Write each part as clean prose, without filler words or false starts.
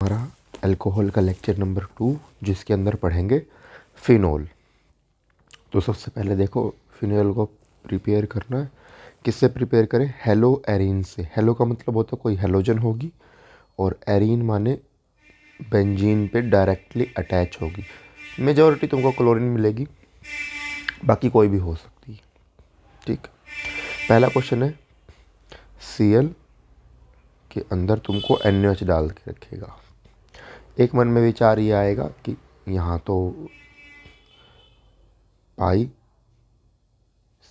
हमारा अल्कोहल का lecture number 2 जिसके अंदर पढ़ेंगे फिनोल। तो सबसे पहले देखो फिनोल को प्रिपेयर करना है। किससे प्रिपेयर करें? हेलो एरीन से। हेलो का मतलब होता है कोई हेलोजन होगी और एरीन माने बेंजीन पे डायरेक्टली अटैच होगी। मेजॉरिटी तुमको क्लोरीन मिलेगी, बाकी कोई भी हो सकती है। ठीक, पहला क्वेश्चन है Cl के अंदर तुमको NaOH डाल के रखेगा। एक मन में विचार ये आएगा कि यहाँ तो पाई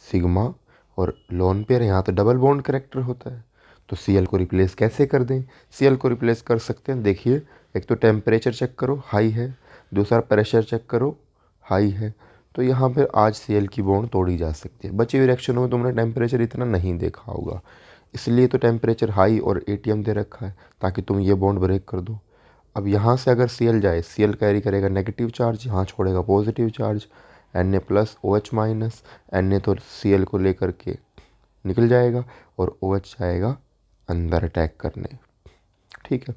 सिग्मा और लोन पेयर, यहाँ तो डबल बॉन्ड करेक्टर होता है, तो Cl को रिप्लेस कैसे कर दें? Cl को रिप्लेस कर सकते हैं। देखिए, एक तो टेम्परेचर चेक करो हाई है, दूसरा प्रेशर चेक करो हाई है, तो यहाँ पर आज Cl की बॉन्ड तोड़ी जा सकती है। बची हुई रिएक्शनों में तुमने टेम्परेचर इतना नहीं देखा होगा, इसलिए तो टेम्परेचर हाई और ATM दे रखा है ताकि तुम ये बॉन्ड ब्रेक कर दो। अब यहाँ से अगर Cl जाए, Cl कैरी करेगा नेगेटिव चार्ज, यहाँ छोड़ेगा positive charge, Na plus OH minus. Na तो Cl को लेकर के निकल जाएगा और OH जाएगा अंदर अटैक करने। ठीक है।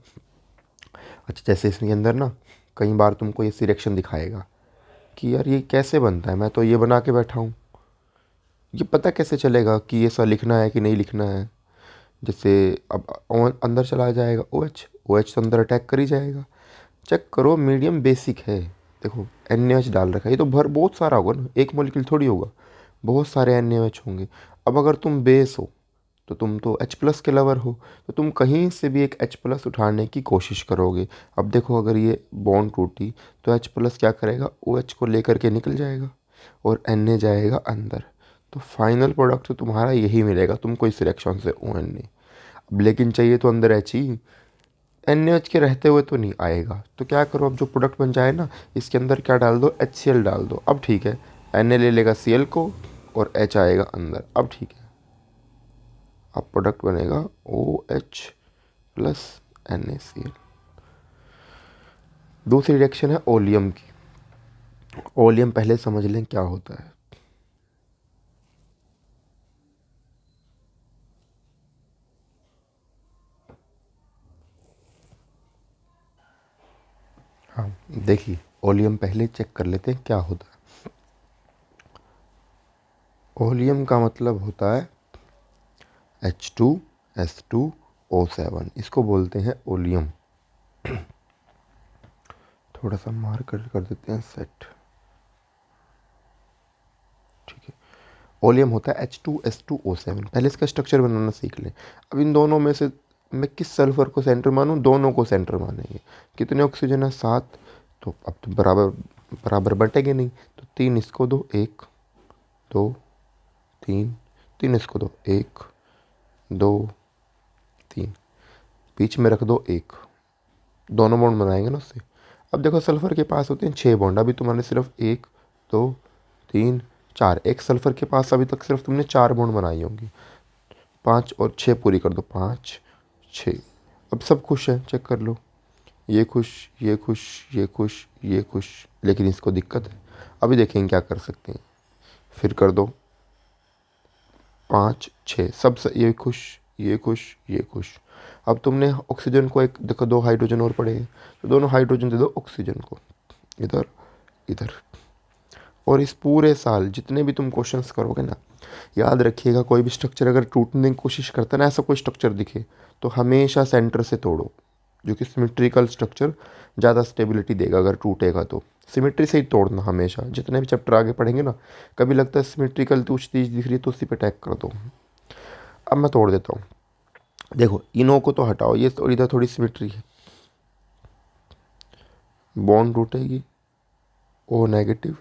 अच्छा, जैसे इसके अंदर ना कई बार तुमको ये रिएक्शन दिखाएगा कि यार ये कैसे बनता है, मैं तो ये बना के बैठा हूँ, ये पता कैसे चलेगा कि ये सब लिखना है कि नहीं लिखना है? जैसे अब अंदर चला जाएगा OH, OH तो अंदर अटैक कर ही जाएगा। चेक करो, मीडियम बेसिक है। देखो NaOH डाल रखा है, ये तो बहुत सारा होगा ना, एक मॉलिक्यूल थोड़ी होगा, बहुत सारे NaOH होंगे। अब अगर तुम बेस हो तो तुम तो H+ के लवर हो, तो तुम कहीं से भी एक H+ उठाने की कोशिश करोगे। अब देखो, अगर ये बॉन्ड टूटी तो H+ क्या करेगा? OH को लेकर के निकल जाएगा और Na जाएगा अंदर, तो फाइनल प्रोडक्ट तो तुम्हारा यही मिलेगा तुमको इस रिएक्शन से, ONA। अब लेकिन चाहिए तो अंदर He, NaOH के रहते हुए तो नहीं आएगा, तो क्या करो, अब जो प्रोडक्ट बन जाए ना, इसके अंदर क्या डाल दो? HCl डाल दो। अब ठीक है, Na ले लेगा Cl को और H आएगा अंदर। अब ठीक है, अब प्रोडक्ट बनेगा OH प्लस NaCl। दूसरी रिएक्शन है ओलियम की। ओलियम पहले समझ लें क्या होता है। हाँ देखिए, ओलियम पहले चेक कर लेते हैं क्या होता है। ओलियम का मतलब होता है H2S2O7, इसको बोलते हैं ओलियम। थोड़ा सा मार्कर कर देते हैं सेट। ठीक है, ओलियम होता है H2S2O7। पहले इसका स्ट्रक्चर बनाना सीख लें। अब इन दोनों में से मैं किस सल्फर को सेंटर मानूं? दोनों को सेंटर मानेंगे। कितने ऑक्सीजन है? 7। तो अब तो बराबर बराबर बटेंगे नहीं, तो 3 इसको दो, 1 2 3, 3 इसको दो, 1 2 3, बीच में रख दो 1, दोनों बॉन्ड बनाएंगे ना उससे। अब देखो, सल्फर के पास होते हैं 6 बॉन्ड, अभी तुम्हारे सिर्फ 1 2 3 4, एक सल्फर के पास अभी तक सिर्फ तुमने 4 बॉन्ड बनाई होंगी। 5 और 6 पूरी कर दो, 5 6। अब सब खुश हैं, चेक कर लो, ये खुश, ये खुश, ये खुश, ये खुश, लेकिन इसको दिक्कत है। अभी देखेंगे क्या कर सकते हैं। फिर कर दो 5 6, सब ये खुश, ये खुश, ये खुश। अब तुमने ऑक्सीजन को एक देखो, 2 हाइड्रोजन और पड़े हैं, तो दोनों हाइड्रोजन दे दो ऑक्सीजन को, इधर इधर। और इस पूरे साल जितने भी तुम क्वेश्चंस करोगे ना, याद रखिएगा, कोई भी स्ट्रक्चर अगर टूटने की कोशिश करता है ना, ऐसा कोई स्ट्रक्चर दिखे, तो हमेशा सेंटर से तोड़ो, जो कि सिमेट्रिकल स्ट्रक्चर ज़्यादा स्टेबिलिटी देगा। अगर टूटेगा तो सिमेट्री से ही तोड़ना हमेशा। जितने भी चैप्टर आगे पढ़ेंगे ना, कभी लगता है सिमेट्रिकल कुछ चीज़ दिख रही है तो उसी पे अटैक कर दो। अब मैं तोड़ देता हूँ। देखो, इनो को तो हटाओ, ये तो इधर थोड़ी सिमेट्री है, बॉन्ड टूटेगी, O नेगेटिव,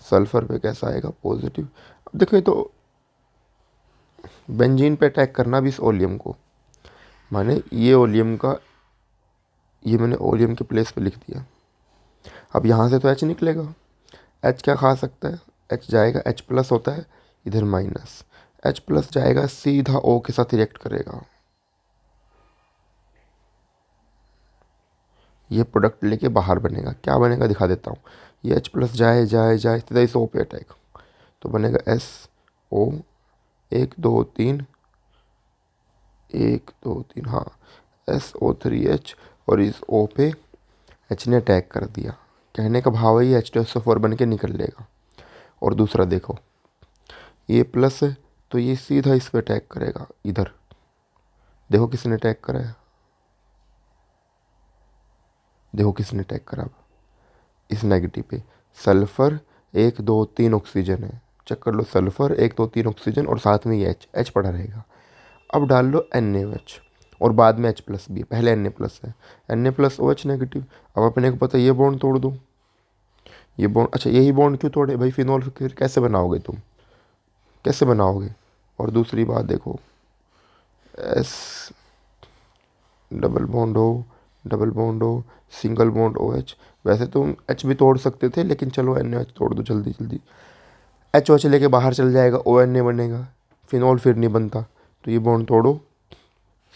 सल्फर पे कैसा आएगा? पॉजिटिव। अब देखो, ये तो बेंजीन पे अटैक करना भी इस ओलियम को, माने ये ओलियम का, ये मैंने ओलियम के प्लेस पे लिख दिया। अब यहाँ से तो H निकलेगा, H क्या खा सकता है? H जाएगा, H+ होता है इधर माइनस, H+ जाएगा सीधा O के साथ रिएक्ट करेगा, ये प्रोडक्ट लेके बाहर बनेगा। क्या बनेगा दिखा देता हूँ। ये H+ जाए जाए जाए सीधा इस O पे अटैक, तो बनेगा SO 1 2 3, 1 2 3, हाँ, SO3H और इस O पे H ने अटैक कर दिया। कहने का भाव है ये H2SO4 बन के निकल लेगा। और दूसरा देखो, ये प्लस है तो ये सीधा इस पे अटैक करेगा इधर। देखो किसने अटैक करा है, देखो किसने अटैक करा, इस नेगेटिव पे। सल्फर 1 2 3 ऑक्सीजन है, चेक कर लो, सल्फर 1 2 3 ऑक्सीजन और साथ में ये H पड़ा रहेगा। अब डाल लो NaOH और बाद में H प्लस भी है, पहले Na प्लस है, Na प्लस OH नेगेटिव। अब अपने को पता है ये बॉन्ड तोड़ दो, ये बॉन्ड, अच्छा यही बॉन्ड क्यों तोड़े भाई, फिनोल फिर कैसे बनाओगे तुम, कैसे बनाओगे। और दूसरी बात देखो, S double bond O, double bond O, single bond OH। वैसे तुम H भी तोड़ सकते थे, लेकिन चलो NaOH तोड़ दो जल्दी जल्दी। HOH लेके बाहर चल जाएगा, ONA बनेगा, फिनोल फिर नहीं बनता। तो ये बॉन्ड तोड़ो,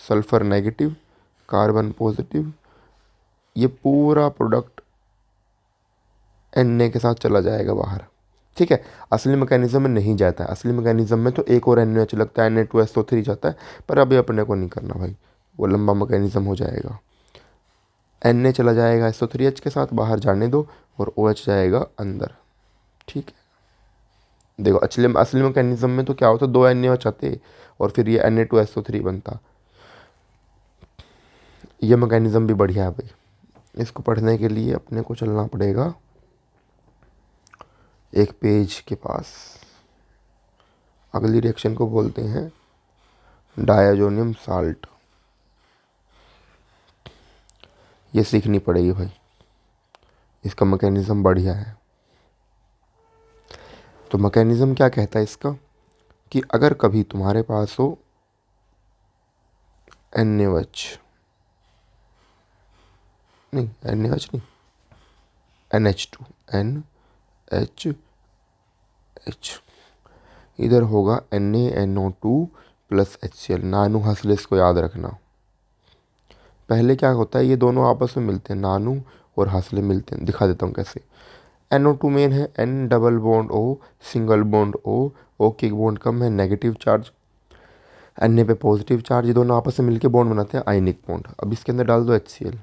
सल्फर नेगेटिव, कार्बन पॉजिटिव, ये पूरा प्रोडक्ट Na के साथ चला जाएगा बाहर। ठीक है, असली मैकेनिज्म में नहीं जाता है, असली मैकेनिज्म में तो एक और NaOH लगता है, Na2SO3 जाता है, पर अभी अपने को नहीं करना भाई, वो लंबा मैकेनिज्म हो जाएगा। Na चला जाएगा SO3H के साथ, बाहर जाने दो, और OH जाएगा अंदर। ठीक है, देखो असली मैकेनिज्म में तो क्या होता, 2 NaOH आते और फिर ये Na2SO3 बनता। ये मैकेनिज्म भी बढ़िया है भाई, इसको पढ़ने के लिए अपने को चलना पड़ेगा एक पेज के पास। अगली रिएक्शन को बोलते हैं डायाजोनियम साल्ट, ये सीखनी पड़ेगी भाई, इसका मैकेनिज्म बढ़िया है। तो मैकेनिज्म क्या कहता है इसका, कि अगर कभी तुम्हारे पास हो NaOH, नहीं NaOH नहीं, NH2, NHH, इधर होगा NaNO2 प्लस HCl। नानू हंसले, इसको याद रखना। पहले क्या होता है, ये दोनों आपस में मिलते हैं, नानू और हंसले मिलते हैं, दिखा देता हूँ कैसे। NO2 मेन है, N double bond O, single bond O की एक बॉन्ड कम है, नेगेटिव चार्ज, Na पे पॉजिटिव चार्ज, ये दोनों आपस में मिलके बॉन्ड बनाते हैं आयनिक बॉन्ड। अब इसके अंदर डाल दो HCl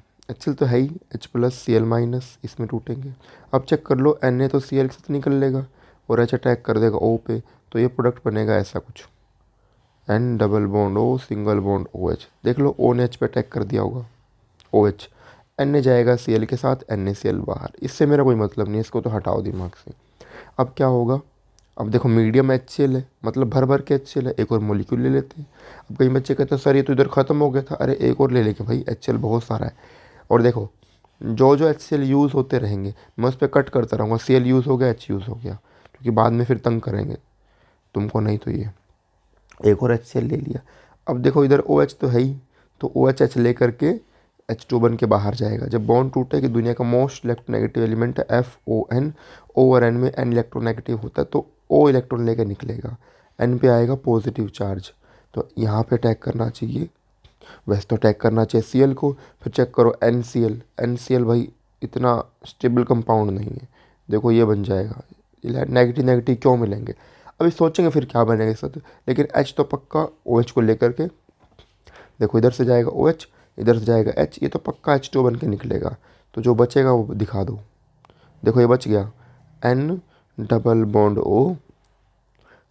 तो है ही, H प्लस Cl माइनस, इसमें टूटेंगे। अब चेक कर लो, Na तो Cl के साथ निकल लेगा और H अटैक कर देगा O पे, तो ये प्रोडक्ट बनेगा ऐसा कुछ, N double bond O, single bond OH। देख लो O ने H पे अटैक कर दिया होगा, OH, Na जाएगा Cl के साथ, NaCl बाहर। इससे मेरा कोई मतलब नहीं है, इसको तो हटाओ दिमाग से। अब क्या होगा, अब देखो मीडियम HCl है, मतलब भर भर के HCl है, एक और मोलिक्यूल ले लेते हैं। अब कई बच्चे कहते हैं सर ये तो इधर ख़त्म हो गया था, अरे एक और ले लेके भाई, HCl बहुत सारा है। और देखो जो जो HCl यूज़ होते रहेंगे, मैं उस पर कट करता रहूँगा, Cl यूज़ हो गया, H यूज़ हो गया, क्योंकि बाद में फिर तंग करेंगे तुमको। नहीं तो ये एक और HCl ले लिया। अब देखो इधर OH तो है ही, तो OH H ले करके H2 बन के बाहर जाएगा। जब बॉन्ड टूटे, कि दुनिया का मोस्ट इलेक्ट्रोनेगेटिव एलिमेंट है FON, O और N में N इलेक्ट्रोनेगेटिव होता है, तो O इलेक्ट्रॉन लेकर निकलेगा, N पे आएगा पॉजिटिव चार्ज, तो यहाँ पे अटैक करना चाहिए, वैसे तो अटैक करना चाहिए Cl को। फिर चेक करो NCl भाई इतना स्टेबल कंपाउंड नहीं है, देखो ये बन जाएगा, नेगेटिव नेगेटिव क्यों मिलेंगे। अभी सोचेंगे फिर क्या बनेगा इस साथ, लेकिन H तो पक्का OH को लेकर के, देखो इधर से जाएगा OH, इधर से जाएगा H, ये तो पक्का H2 बन के निकलेगा। तो जो बचेगा वो दिखा दो, देखो ये बच गया, N डबल बॉन्ड O,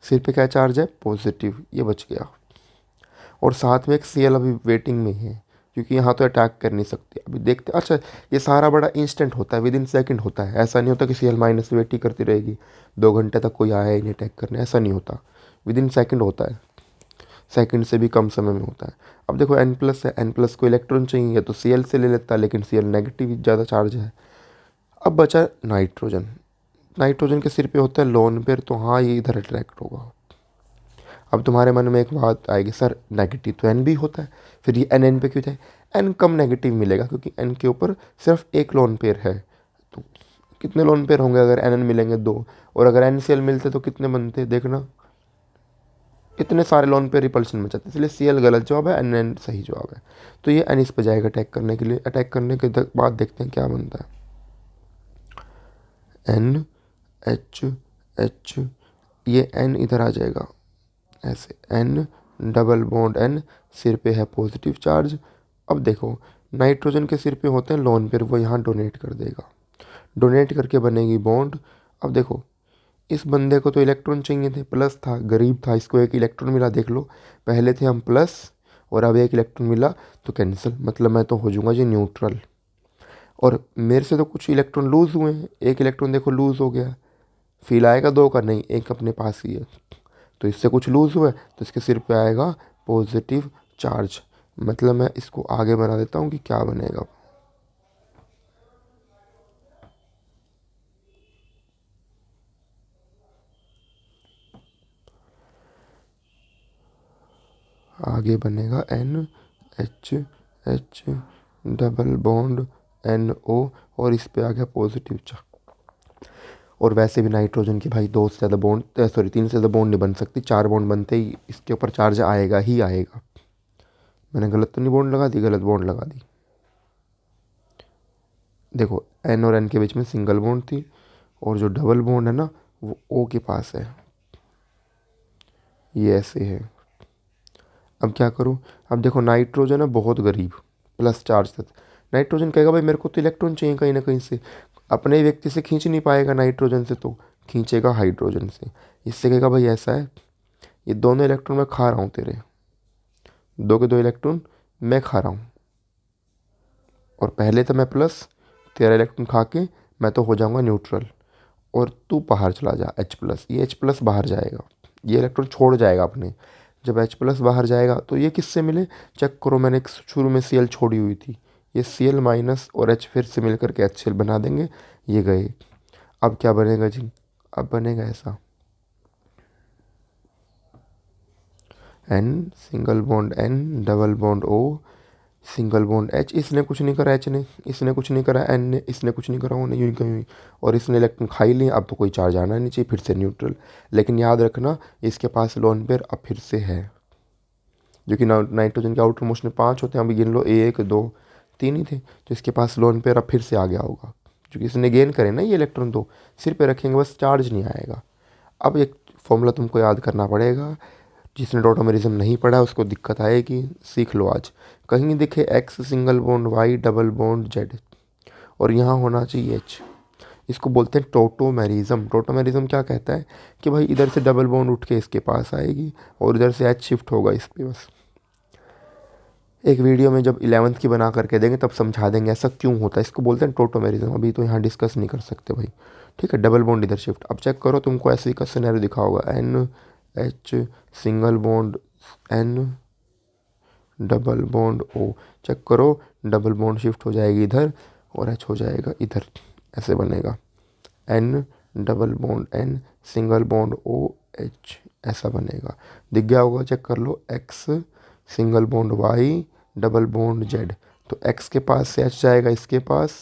सिर पे क्या चार्ज है, पॉजिटिव, ये बच गया। और साथ में एक Cl अभी वेटिंग में है, क्योंकि यहाँ तो अटैक कर नहीं सकते। अभी देखते, अच्छा ये सारा बड़ा इंस्टेंट होता है, विद इन सेकेंड होता है, ऐसा नहीं होता कि Cl माइनस वेट ही करती रहेगी 2 घंटे तक कोई आया ही नहीं अटैक करने, ऐसा नहीं होता, विद इन सेकेंड होता है, सेकंड से भी कम समय में होता है। अब देखो N प्लस है, N प्लस को इलेक्ट्रॉन चाहिए तो Cl से ले लेता है, लेकिन Cl नेगेटिव ज़्यादा चार्ज है। अब बचा नाइट्रोजन, नाइट्रोजन के सिर पे होता है लोन पेयर, तो हाँ ये इधर अट्रैक्ट होगा। अब तुम्हारे मन में एक बात आएगी, सर नेगेटिव तो N भी होता है, फिर ये N पे क्यों जाए। N कम नेगेटिव मिलेगा, क्योंकि N के ऊपर सिर्फ एक लोन पेयर है, तो कितने लोन पेयर होंगे अगर N मिलेंगे 2, और अगर NCl मिलते तो कितने बनते, देखना इतने सारे लोन पे रिपल्शन में जाते, इसलिए Cl गलत जवाब है, N सही जवाब है। तो ये N इस पे जाएगा अटैक करने के लिए। अटैक करने के बाद देखते हैं क्या बनता है, N H H, ये N इधर आ जाएगा ऐसे, N डबल बॉन्ड N, सिर पे है पॉजिटिव चार्ज। अब देखो नाइट्रोजन के सिर पे होते हैं लोन पेयर, वो यहाँ डोनेट कर देगा, डोनेट करके बनेगी बॉन्ड। अब देखो इस बंदे को तो इलेक्ट्रॉन चाहिए थे, प्लस था, गरीब था, इसको एक इलेक्ट्रॉन मिला, देख लो पहले थे हम प्लस और अब एक इलेक्ट्रॉन मिला तो कैंसिल, मतलब मैं तो हो जाऊंगा जी न्यूट्रल। और मेरे से तो कुछ इलेक्ट्रॉन लूज़ हुए हैं, एक इलेक्ट्रॉन देखो लूज़ हो गया, फील आएगा दो का, नहीं एक अपने पास ही है, तो इससे कुछ लूज़ हुआ है तो इसके सिर पे आएगा पॉजिटिव चार्ज। मतलब मैं इसको आगे बना देता हूँ कि क्या बनेगा। आगे बनेगा NH डबल बॉन्ड NO और इस पे आ गया पॉजिटिव चार्ज। और वैसे भी नाइट्रोजन की भाई दो से ज़्यादा बॉन्ड, सॉरी तीन से ज़्यादा बॉन्ड नहीं बन सकती, चार बॉन्ड बनते ही इसके ऊपर चार्ज आएगा ही आएगा। मैंने गलत तो नहीं बॉन्ड लगा दी, गलत बॉन्ड लगा दी। देखो N और N के बीच में सिंगल बॉन्ड थी और जो डबल बॉन्ड है ना वो O के पास है, ये ऐसे है। अब क्या करूँ, अब देखो नाइट्रोजन है बहुत गरीब, प्लस चार्ज तक, नाइट्रोजन कहेगा भाई मेरे को तो इलेक्ट्रॉन चाहिए कहीं ना कहीं से, अपने ही व्यक्ति से खींच नहीं पाएगा नाइट्रोजन से, तो खींचेगा हाइड्रोजन से। इससे कहेगा भाई ऐसा है, ये दोनों इलेक्ट्रॉन मैं खा रहा हूँ तेरे, दो के दो इलेक्ट्रॉन मैं खा रहा हूँ, और पहले तो मैं प्लस, तेरा इलेक्ट्रॉन खा के मैं तो हो जाऊँगा न्यूट्रल, और तू बाहर चला जा H+, ये H+ बाहर जाएगा, ये इलेक्ट्रॉन छोड़ जाएगा अपने। जब H+ बाहर जाएगा तो ये किससे मिले, चेक करो, मैंने एक शुरू में Cl छोड़ी हुई थी, ये Cl- और H फिर से मिल करके HCl बना देंगे, ये गए। अब क्या बनेगा जी, अब बनेगा ऐसा N single bond N double bond O single bond H, इसने कुछ नहीं करा H ने, इसने कुछ नहीं करा N ने, इसने कुछ नहीं करा O ने, यूं कहीं, और इसने इलेक्ट्रॉन खा ही लिए, अब तो कोई चार्ज आना नहीं चाहिए, फिर से न्यूट्रल। लेकिन याद रखना इसके पास लोन पेयर अब फिर से है, जो कि नाइट्रोजन के आउटर मोस्ट में 5 होते हैं, अभी गिन लो 1 2 3 ही थे, तो इसके पास लोन पेयर अब फिर से आ गया होगा, क्योंकि इसने गेन करे ना ये इलेक्ट्रॉन, दो सिर पे रखेंगे बस, चार्ज नहीं आएगा। अब एक फॉर्मूला तुमको याद करना पड़ेगा, जिसने डॉटोमेरिज्म नहीं पढ़ा है उसको दिक्कत आएगी, सीख लो आज। कहीं दिखे X single bond Y double bond Z और यहाँ होना चाहिए H, इसको बोलते हैं टोटोमेरिज्म। टोटोमेरिज्म क्या कहता है कि भाई इधर से डबल बॉन्ड उठ के इसके पास आएगी और इधर से H शिफ्ट होगा इस पे, बस एक वीडियो में जब 11th की बना करके देंगे तब समझा देंगे ऐसा क्यों होता है, इसको बोलते हैं टोटोमेरिज्म, अभी तो यहाँ डिस्कस नहीं कर सकते भाई। ठीक है, डबल बॉन्ड इधर शिफ्ट, अब चेक करो तुमको ऐसे ही का सिनेरियो दिखा होगा, NH single bond N double bond O, check करो डबल बॉन्ड शिफ्ट हो जाएगी इधर और H हो जाएगा इधर, ऐसे बनेगा N double bond N single bond OH, ऐसा बनेगा, दिख गया होगा, चेक कर लो। X single bond Y double bond Z, तो X के पास से H जाएगा इसके पास,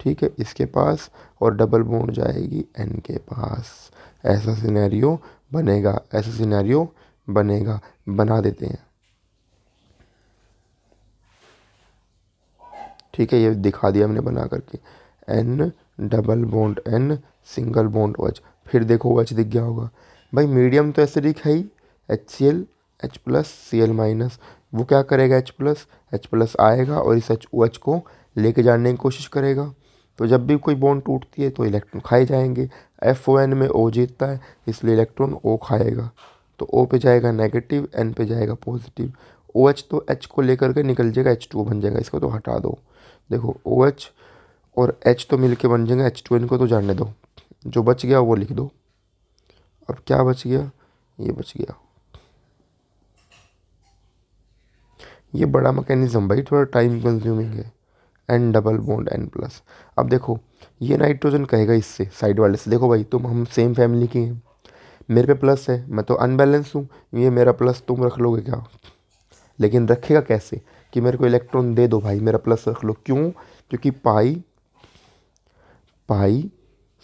ठीक है इसके पास, और डबल बॉन्ड जाएगी N के पास, ऐसा सिनेरियो बनेगा, ऐसा सिनेरियो बनेगा, बना देते हैं। ठीक है, ये दिखा दिया मैंने बना करके, N double bond N single bond OH, फिर देखो OH दिख गया होगा, भाई मीडियम तो एसिडिक है ही, HCl H+Cl-, वो क्या करेगा H+ आएगा और इस OH को लेके जाने की कोशिश करेगा, तो जब भी कोई बॉन्ड टूटती है तो इलेक्ट्रॉन खाए जाएंगे, FON में O जीतता है इसलिए इलेक्ट्रॉन O खाएगा, तो O पे जाएगा नेगेटिव, N पे जाएगा पॉजिटिव, OH तो H को लेकर के निकल जाएगा, H2 बन जाएगा, इसको तो हटा दो। देखो OH और H तो मिलके बन जाएंगे H2, इनको तो जानने दो, जो बच गया वो लिख दो। अब क्या बच गया, ये बच गया, ये बड़ा मैकेनिज्म भाई, थोड़ा टाइम कंज्यूमिंग है, N डबल बॉन्ड N+। अब देखो ये नाइट्रोजन कहेगा इससे साइड वाले से, देखो भाई तुम हम सेम फैमिली के हैं, मेरे पे प्लस है, मैं तो अनबैलेंस हूँ, ये मेरा प्लस तुम रख लोगे क्या, लेकिन रखेगा कैसे कि मेरे को इलेक्ट्रॉन दे दो भाई, मेरा प्लस रख लो, क्यों, क्योंकि पाई पाई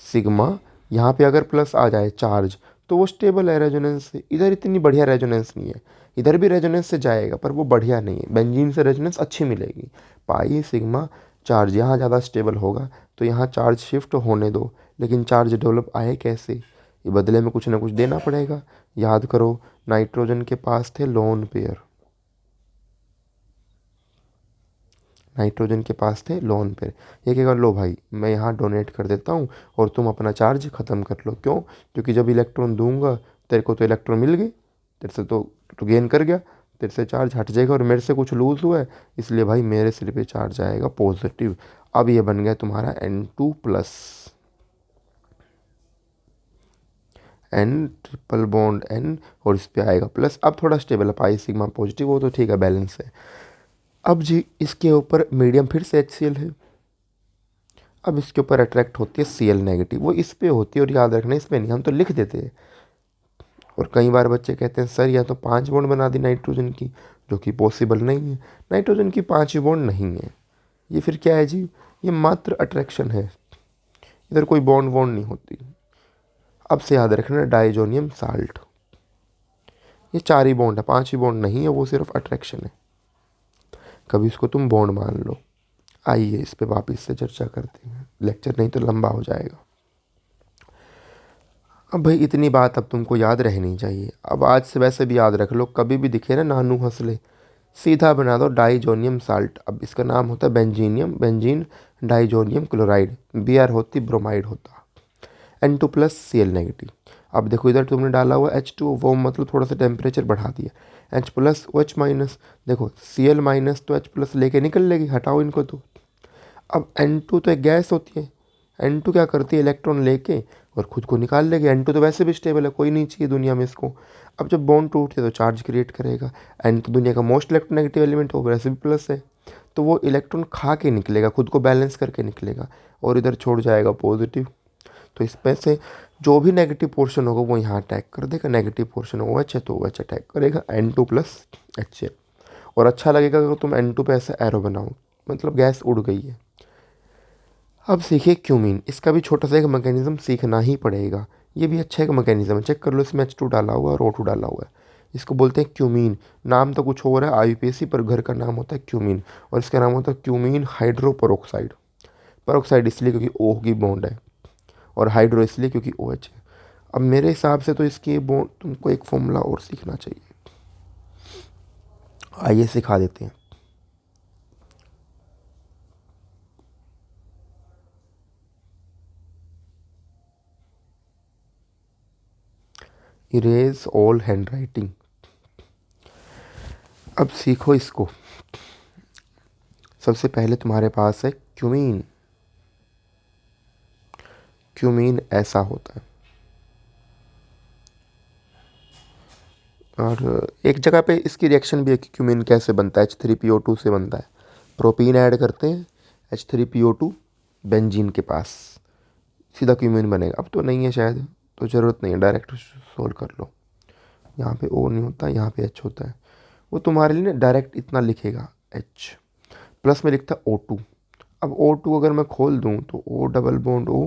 सिग्मा, यहाँ पे अगर प्लस आ जाए चार्ज तो वो स्टेबल है रेजोनेंस से, इधर इतनी बढ़िया रेजोनेंस नहीं है, इधर भी रेजोनेंस से जाएगा पर वो बढ़िया नहीं है, बेंजीन से रेजोनेंस अच्छी मिलेगी, पाई सिग्मा चार्ज यहाँ ज़्यादा स्टेबल होगा, तो यहाँ चार्ज शिफ्ट होने दो, लेकिन चार्ज डेवलप आए कैसे, ये बदले में कुछ ना कुछ देना पड़ेगा। याद करो नाइट्रोजन के पास थे लोन पेयर, नाइट्रोजन के पास थे लोन पेयर। ये कहेगा लो भाई मैं यहाँ डोनेट कर देता हूँ और तुम अपना चार्ज ख़त्म कर लो। क्यों? क्योंकि जब इलेक्ट्रॉन दूंगा तेरे को तो इलेक्ट्रॉन मिल गई, तेरे से तो गेन कर गया, तेरे से चार्ज हट जाएगा और मेरे से कुछ लूज़ हुआ है, इसलिए भाई मेरे सिर पे चार्ज आएगा पॉजिटिव। अब ये बन गया तुम्हारा N2+, N triple bond N और इस पे आएगा प्लस। अब थोड़ा स्टेबल है, पाई सिग्मा पॉजिटिव हो तो ठीक है, बैलेंस है। अब जी इसके ऊपर मीडियम फिर से HCl है। अब इसके ऊपर अट्रैक्ट होती है Cl नेगेटिव, वो इस पे होती है, और याद रखना इस पे नहीं, हम तो लिख देते हैं। और कई बार बच्चे कहते हैं सर या तो 5 बॉन्ड बना दी नाइट्रोजन की, जो कि पॉसिबल नहीं है। नाइट्रोजन की 5 बॉन्ड नहीं है, ये फिर क्या है जी? ये मात्र अट्रैक्शन है, इधर कोई बॉन्ड वॉन्ड नहीं होती। अब से याद रखना डाइजोनियम साल्ट, ये 4 ही बॉन्ड है, 5 ही बॉन्ड नहीं है, वो सिर्फ अट्रैक्शन है। कभी इसको तुम बॉन्ड मान लो। आइए इस पे वापस से चर्चा करते हैं, लेक्चर नहीं तो लंबा हो जाएगा। अब भाई इतनी बात अब तुमको याद रहनी चाहिए। अब आज से वैसे भी याद रख लो, कभी भी दिखे ना नानू हंसले, सीधा बना दो डाइजोनियम साल्ट। अब इसका नाम होता है बेंजीनियम, बेंजीन डाइजोनियम क्लोराइड, Br होती ब्रोमाइड होता, N2+ Cl नेगेटिव। अब देखो इधर तुमने डाला हुआ H2, वो मतलब थोड़ा सा टेम्परेचर बढ़ा दिया, H+ OH-, देखो Cl- तो H+ लेके निकल लेगी, हटाओ इनको तो। अब N2 तो एक गैस होती है, N2 क्या करती है, इलेक्ट्रॉन लेके और खुद को निकाल लेगी। N2 तो वैसे भी स्टेबल है, कोई नहीं चाहिए दुनिया में इसको। अब जब बॉन्ड टूटते तो चार्ज क्रिएट करेगा। N तो दुनिया का मोस्ट इलेक्ट्रोनेगेटिव एलिमेंट हो, वैसे भी प्लस है, तो वो इलेक्ट्रॉन खा के निकलेगा, खुद को बैलेंस करके निकलेगा और इधर छोड़ जाएगा पॉजिटिव। तो इसमें से जो भी नेगेटिव पोर्शन होगा वो यहाँ अटैक कर देगा, नेगेटिव पोर्शन हो OH है तो OH अटैक करेगा, N2+ HCl। और अच्छा लगेगा अगर तुम N2 पे ऐसा एरो बनाओ, मतलब गैस उड़ गई है। अब सीखिए क्यूमीन, इसका भी छोटा सा एक मैकेनिज्म सीखना ही पड़ेगा। ये भी अच्छा एक मैकेनिज्म है, चेक कर लो, इसमें H2 डाला हुआ है और O2 डाला हुआ है। इसको बोलते हैं क्यूमीन, नाम तो कुछ और है IUPAC, पर घर का नाम होता है क्यूमीन, और इसका नाम होता है क्यूमीन हाइड्रोपरोक्साइड। परोक्साइड इसलिए क्योंकि O की बॉन्ड है, और हाइड्रो इसलिए क्योंकि OH है। अब मेरे हिसाब से तो इसकी बॉन्ड तुमको एक फॉर्मूला और सीखना चाहिए, आइए सिखा देते हैं। Erase all hand writing. अब सीखो इसको। सबसे पहले तुम्हारे पास है क्यूमीन, क्यूमीन ऐसा होता है, और एक जगह पे इसकी रिएक्शन भी है कि क्यूमीन कैसे बनता है, H3PO2 से बनता है। प्रोपीन ऐड करते हैं, H3PO2 बेंजीन के पास, सीधा क्यूमीन बनेगा। अब तो नहीं है शायद, तो ज़रूरत नहीं है, डायरेक्ट सोल्व कर लो। यहाँ पे O नहीं होता, यहाँ पे H होता है। वो तुम्हारे लिए ना डायरेक्ट इतना लिखेगा, H प्लस में लिखता है O2। अब O2 अगर मैं खोल दूँ तो O डबल बॉन्ड O,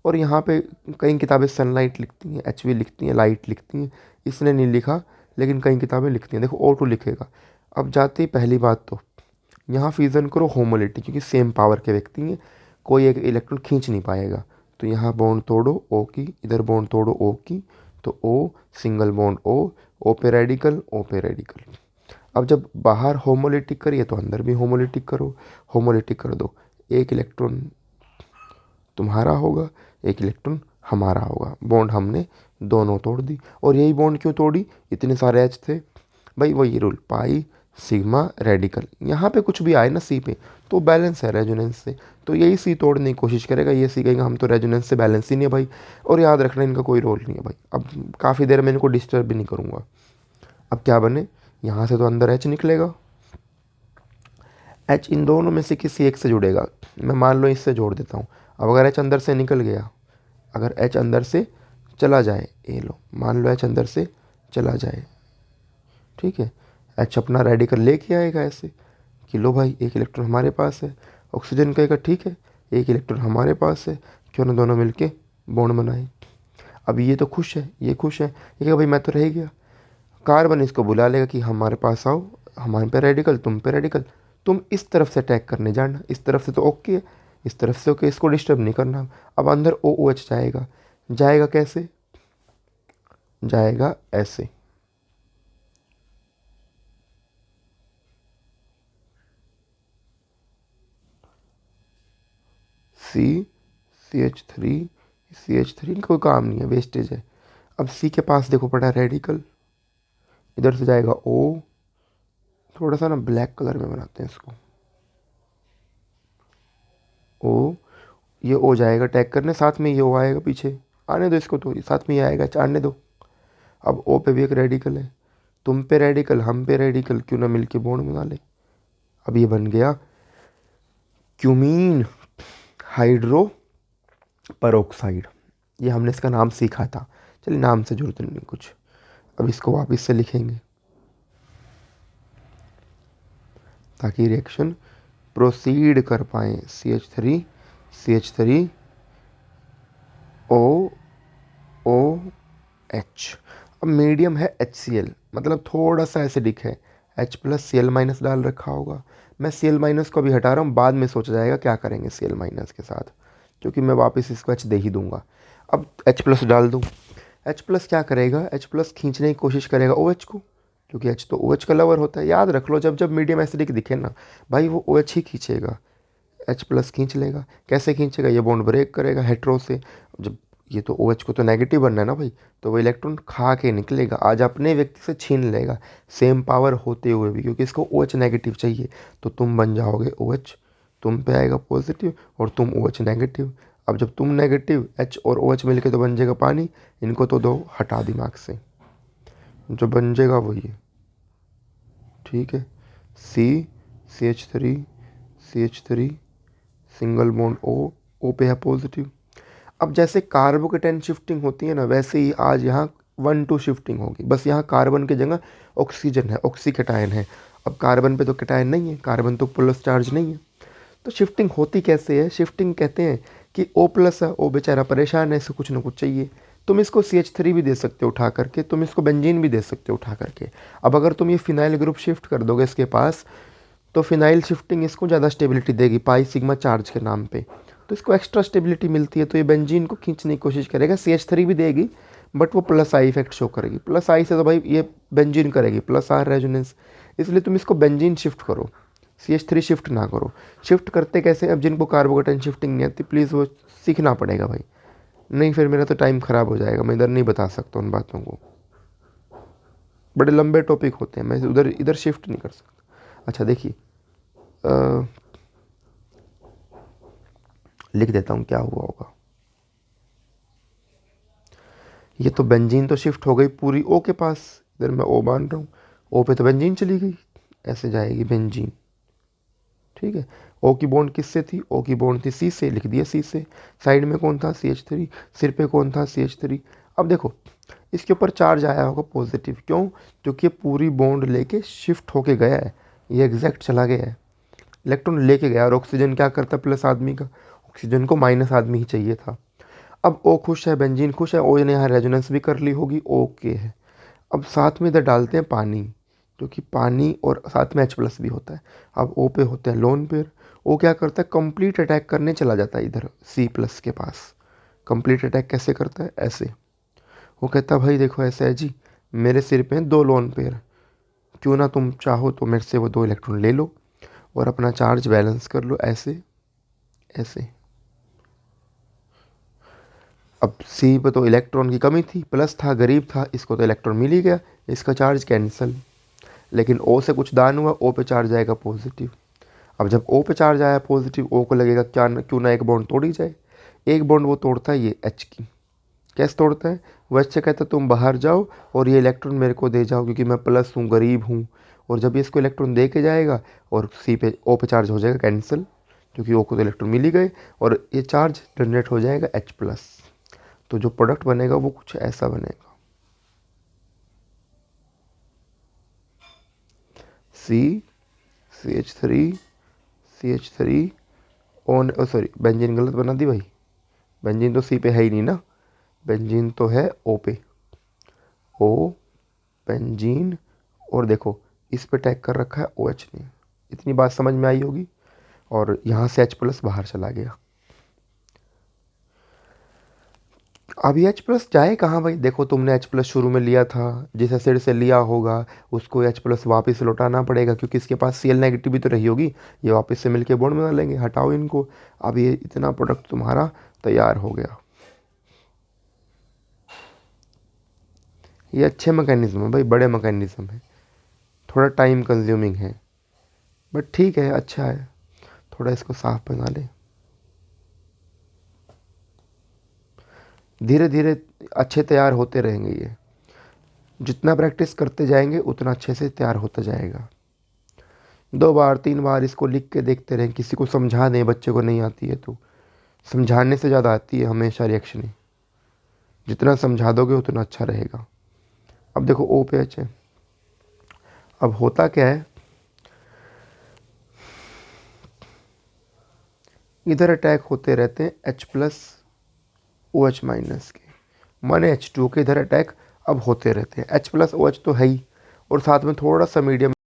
और यहाँ पे कई किताबें सनलाइट लिखती हैं, HV लिखती हैं, लाइट लिखती हैं, इसने नहीं लिखा, लेकिन कई किताबें लिखती हैं, देखो O2 लिखेगा। अब जाते ही पहली बात तो यहाँ फ्यूज़न करो होमोलिटी, क्योंकि सेम पावर के व्यक्ति हैं, कोई एक इलेक्ट्रॉन खींच नहीं पाएगा। तो यहाँ बॉन्ड तोड़ो O की, इधर बॉन्ड तोड़ो O की, तो O सिंगल बॉन्ड O पे रेडिकल, O पे रेडिकल। अब जब बाहर होमोलिटिक करिए तो अंदर भी होमोलिटिक करो, होमोलिटिक कर दो, एक इलेक्ट्रॉन तुम्हारा होगा, एक इलेक्ट्रॉन हमारा होगा, बॉन्ड हमने दोनों तोड़ दी। और यही बॉन्ड क्यों तोड़ी, इतने सारे H थे भाई, वही रूल, पाई सिग्मा रेडिकल, यहाँ पे कुछ भी आए ना C पे तो बैलेंस है रेजोनेंस से, तो यही C तोड़ने की कोशिश करेगा, ये C कहेगा हम तो रेजोनेंस से बैलेंस ही नहीं है भाई। और याद रखना इनका कोई रोल नहीं है भाई। अब काफ़ी देर में इनको डिस्टर्ब भी नहीं करूँगा। अब क्या बने, यहाँ से तो अंदर H निकलेगा, H इन दोनों में से किसी एक से जुड़ेगा, मैं मान लो इससे जोड़ देता हूँ। अब अगर H अंदर से निकल गया, अगर H अंदर से चला जाए, ये लो मान लो H अंदर से चला जाए, ठीक है, H अपना रेडिकल लेके आएगा ऐसे कि लो भाई एक इलेक्ट्रॉन हमारे पास है, ऑक्सीजन कहेगा ठीक है एक इलेक्ट्रॉन हमारे पास है, क्यों ना दोनों मिलके बॉन्ड बनाए। अब ये तो खुश है, ये खुश है, ये कहेगा भाई मैं तो रह गया। कार्बन इसको बुला लेगा कि हमारे पास आओ, हमारे पे रेडिकल, तुम पे रेडिकल, तुम इस तरफ से अटैक करने जाना, इस तरफ से तो ओके है, इस तरफ से ओके, इसको डिस्टर्ब नहीं करना। अब अंदर OOH जाएगा, जाएगा कैसे, जाएगा ऐसे, CH3 कोई काम नहीं है, वेस्टेज है। अब C के पास देखो पड़ा रेडिकल, इधर से जाएगा O, थोड़ा सा ना ब्लैक कलर में बनाते हैं इसको, O, ये O जाएगा टैग करने, साथ में ये O आएगा पीछे, आने दो इसको, तो साथ में ये आएगा, आने दो। अब O पे भी एक रेडिकल है, तुम पे रेडिकल हम पे रेडिकल, क्यों ना मिलके बॉन्ड बना ले। अब ये बन गया क्यूमीन हाइड्रो परोक्साइड। ये हमने इसका नाम सीखा था, चलिए नाम से जरूरत नहीं कुछ। अब इसको वापस से लिखेंगे ताकि रिएक्शन प्रोसीड कर पाए। CH3 OOH। अब मीडियम है HCl, मतलब थोड़ा सा एसिडिक है, H+Cl- डाल रखा होगा। मैं Cl- को भी हटा रहा हूँ, बाद में सोचा जाएगा क्या करेंगे Cl- के साथ, क्योंकि मैं वापस इसको H दे ही दूंगा। अब H+ डाल दूँ, H+ क्या करेगा, H+ खींचने की कोशिश करेगा OH को, क्योंकि H तो OH का लवर होता है। याद रख लो, जब जब मीडियम एसिडिक दिखे ना भाई, वो OH ही खींचेगा, H+ खींच लेगा। कैसे खींचेगा, ये बॉन्ड ब्रेक करेगा हेट्रो से। जब ये तो OH को तो नेगेटिव बनना है ना भाई, तो वो इलेक्ट्रॉन खा के निकलेगा, आज अपने व्यक्ति से छीन लेगा, सेम पावर होते हुए भी, क्योंकि इसको OH नेगेटिव चाहिए। तो तुम बन जाओगे OH, तुम पे आएगा पॉजिटिव और तुम OH नेगेटिव। अब जब तुम नेगेटिव, H और OH मिलके तो बन जाएगा पानी, इनको तो दो हटा दिमाग से, जो बन जाएगा वही है, ठीक है। CH3 सिंगल बॉन्ड O पे है पॉजिटिव। अब जैसे कार्बोकेटाइन शिफ्टिंग होती है ना, वैसे ही आज यहाँ 1-2 शिफ्टिंग होगी, बस यहाँ कार्बन की जगह ऑक्सीजन है, ऑक्सीकेटाइन है। अब कार्बन पे तो केटाइन नहीं है, कार्बन तो प्लस चार्ज नहीं है, तो शिफ्टिंग होती कैसे है, शिफ्टिंग कहते हैं कि O+ है, O बेचारा परेशान है, इसको कुछ ना कुछ चाहिए। तुम इसको CH3 भी दे सकते हो उठा करके, तुम इसको बेंजीन भी दे सकते हो उठा करके। अब अगर तुम ये फिनाइल ग्रुप शिफ्ट कर दोगे इसके पास, तो फिनाइल शिफ्टिंग इसको ज़्यादा स्टेबिलिटी देगी पाई सिग्मा चार्ज के नाम पे, तो इसको एक्स्ट्रा स्टेबिलिटी मिलती है, तो ये बेंजीन को खींचने की कोशिश करेगा। CH3 भी देगी, बट वो +I इफेक्ट शो करेगी। +I से तो भाई ये बेंजीन करेगी, +R रेजोनेंस, इसलिए तुम इसको बेंजीन शिफ्ट करो, CH3 शिफ्ट ना करो। शिफ्ट करते कैसे, अब जिनको कार्बोकेटाइन शिफ्टिंग नहीं आती प्लीज़ वो सीखना पड़ेगा भाई, नहीं फिर मेरा तो टाइम ख़राब हो जाएगा, मैं इधर नहीं बता सकता उन बातों को, बड़े लंबे टॉपिक होते हैं, मैं उधर इधर शिफ्ट नहीं कर सकता। अच्छा देखिए, लिख देता हूँ क्या हुआ होगा। ये तो बेंजीन तो शिफ्ट हो गई पूरी O के पास, इधर मैं O मान रहा हूँ, O पे तो बेंजीन चली गई, ऐसे जाएगी बेंजीन, ठीक है। O की बॉन्ड किससे थी, O की बॉन्ड थी C से, लिख दिया C से। साइड में कौन था, CH3, सिर पे कौन था, CH3। अब देखो इसके ऊपर चार्ज आया होगा पॉजिटिव, क्यों, क्योंकि ये पूरी बॉन्ड लेके शिफ्ट होके गया है, ये एग्जैक्ट चला गया है, इलेक्ट्रॉन लेके गया। और ऑक्सीजन क्या करता है प्लस आदमी का, ऑक्सीजन को माइनस आदमी ही चाहिए था। अब O खुश है, बेंजीन खुश है, O ने यहाँ रेजोनेंस भी कर ली होगी, ओके है। अब साथ में इधर डालते हैं पानी, क्योंकि पानी और साथ में H+ भी होता है। अब O पे होते हैं लोन पेयर, O क्या करता है, कंप्लीट अटैक करने चला जाता है इधर C+ के पास। कंप्लीट अटैक कैसे करता है, ऐसे, वो कहता है भाई देखो ऐसे है जी, मेरे सिर पे हैं 2 लोन पेयर, क्यों ना तुम चाहो तो मेरे से वो 2 इलेक्ट्रॉन ले लो और अपना चार्ज बैलेंस कर लो, ऐसे ऐसे। अब C पे तो इलेक्ट्रॉन की कमी थी, प्लस था, गरीब था, इसको तो इलेक्ट्रॉन मिल ही गया, इसका चार्ज कैंसिल। लेकिन O से कुछ दान हुआ, O पे चार्ज आएगा पॉजिटिव। अब जब O पे चार्ज आया पॉजिटिव, O को लगेगा क्या क्यों ना एक बॉन्ड तोड़ी जाए। एक बॉन्ड वो तोड़ता है, ये H की। कैसे तोड़ता है, वो H से कहता है तुम बाहर जाओ और ये इलेक्ट्रॉन मेरे को दे जाओ, क्योंकि मैं प्लस हूँ, गरीब हूँ। और जब ये इसको इलेक्ट्रॉन दे के जाएगा और O पे चार्ज हो जाएगा कैंसिल, क्योंकि O को तो इलेक्ट्रॉन मिल ही गए, और ये चार्ज जनरेट हो जाएगा H+। तो जो प्रोडक्ट बनेगा वो कुछ ऐसा बनेगा, CH3 ऑन, सॉरी बेंजीन गलत बना दी भाई, बेंजीन तो C पे है ही नहीं ना, बेंजीन तो है O पे, O बेंजीन, और देखो इस पे टैग कर रखा है OH ने। इतनी बात समझ में आई होगी, और यहाँ से H+ बाहर चला गया। अब ये H प्लस जाए कहाँ भाई? देखो तुमने H प्लस शुरू में लिया था, जिस एसिड से लिया होगा उसको H प्लस वापस लौटाना पड़ेगा, क्योंकि इसके पास Cl नेगेटिव भी तो रही होगी। ये वापस से मिलके बॉन्ड बना लेंगे, हटाओ इनको। अब ये इतना प्रोडक्ट तुम्हारा तैयार हो गया। ये अच्छे मैकेनिज्म है भाई, बड़े मैकेनिज्म है, थोड़ा टाइम कंज्यूमिंग है, बट ठीक है, अच्छा है। थोड़ा इसको साफ बना ले, धीरे धीरे अच्छे तैयार होते रहेंगे ये। जितना प्रैक्टिस करते जाएंगे उतना अच्छे से तैयार होता जाएगा। 2 बार 3 बार इसको लिख के देखते रहें, किसी को समझा दें, बच्चे को नहीं आती है तो समझाने से ज़्यादा आती है हमेशा रिएक्शन ही। जितना समझा दोगे उतना अच्छा रहेगा। अब देखो O पे H है। अब होता क्या है, इधर अटैक होते रहते हैं H प्लस OH माइनस के, माने H2O के इधर अटैक अब होते रहते हैं। H प्लस OH तो है ही, और साथ में थोड़ा सा मीडियम